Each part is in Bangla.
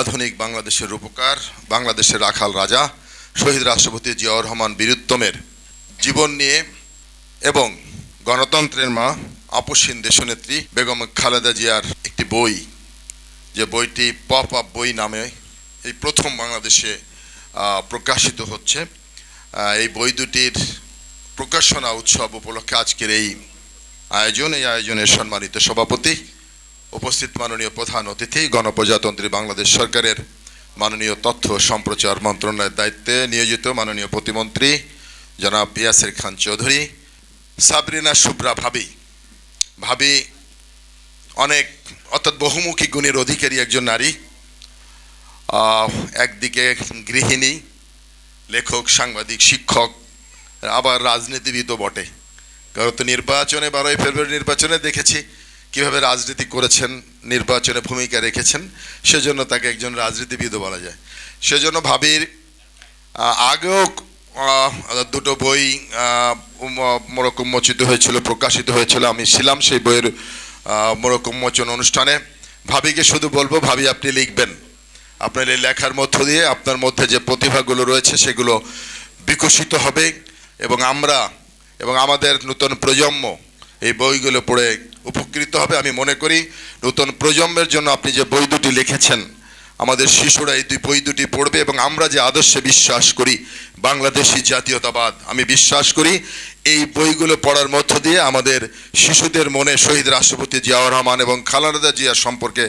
আধুনিক বাংলাদেশের রূপকার, বাংলাদেশের রাখাল রাজা শহীদ রাষ্ট্রপতি জিয়াউর রহমান বীর উত্তমের জীবন নিয়ে এবং গণতন্ত্রের মা আপসহীন দেশনেত্রী বেগম খালেদা জিয়ার একটি বই, যে বইটি পপ আপ বই নামে এই প্রথম বাংলাদেশে প্রকাশিত হচ্ছে। এই বই দুটির প্রকাশনা উৎসব উপলক্ষে আজকের এই আয়োজনের সম্মানিত সভাপতি, উপস্থিত মাননীয় প্রধান অতিথি, গণপ্রজাতন্ত্রী বাংলাদেশ সরকারের মাননীয় তথ্য সম্প্রচার মন্ত্রণালয়ের দায়িত্বে নিয়োজিত মাননীয় প্রতিমন্ত্রী জনাব ইয়াসির খান চৌধুরী, সাবরিনা শুভ্রা ভাবি অনেক অর্থাৎ বহুমুখী গুণের অধিকারী একজন নারী। একদিকে গৃহিণী, লেখক, সাংবাদিক, শিক্ষক, আবার রাজনীতিবিদও বটে। কারণ তো নির্বাচনে 12ই ফেব্রুয়ারি নির্বাচনে দেখেছি কিভাবে রাজনীতি করেছেন, নির্বাচনে ভূমিকা রেখেছেন, সেজন্য তাকে একজন রাজনীতিবিদও বলা যায়। সেজন্য ভাবির আগেও দুটো বই মোড়ক উন্মোচিত হয়েছিল, প্রকাশিত হয়েছিল। আমি ছিলাম সেই বইয়ের মোড়ক উন্মোচন অনুষ্ঠানে। ভাবিকে শুধু বলবো, ভাবি আপনি লিখবেন, আপনার এই লেখার মধ্য দিয়ে আপনার মধ্যে যে প্রতিভাগুলো রয়েছে সেগুলো বিকশিত হবে এবং আমরা এবং আমাদের নতুন প্রজন্ম এই বইগুলো পড়ে উপকৃত হবে। আমি মনে করি নতুন প্রজন্মের জন্য আপনি যে বই দুটি লিখেছেন, আমাদের শিশুরা এই বই দুটি পড়বে এবং আমরা যে আদর্শে বিশ্বাস করি, বাংলাদেশি জাতীয়তাবাদ, আমি বিশ্বাস করি এই বইগুলো পড়ার মধ্য দিয়ে আমাদের শিশুদের মনে শহীদ রাষ্ট্রপতি জিয়াউর রহমান এবং খালেদা জিয়া সম্পর্কে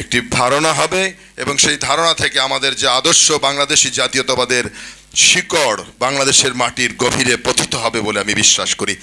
একটি ধারণা হবে এবং সেই ধারণা থেকে আমাদের যে আদর্শ বাংলাদেশি জাতীয়তাবাদের শিকড় বাংলাদেশের মাটির গভীরে পতিত হবে বলে আমি বিশ্বাস করি।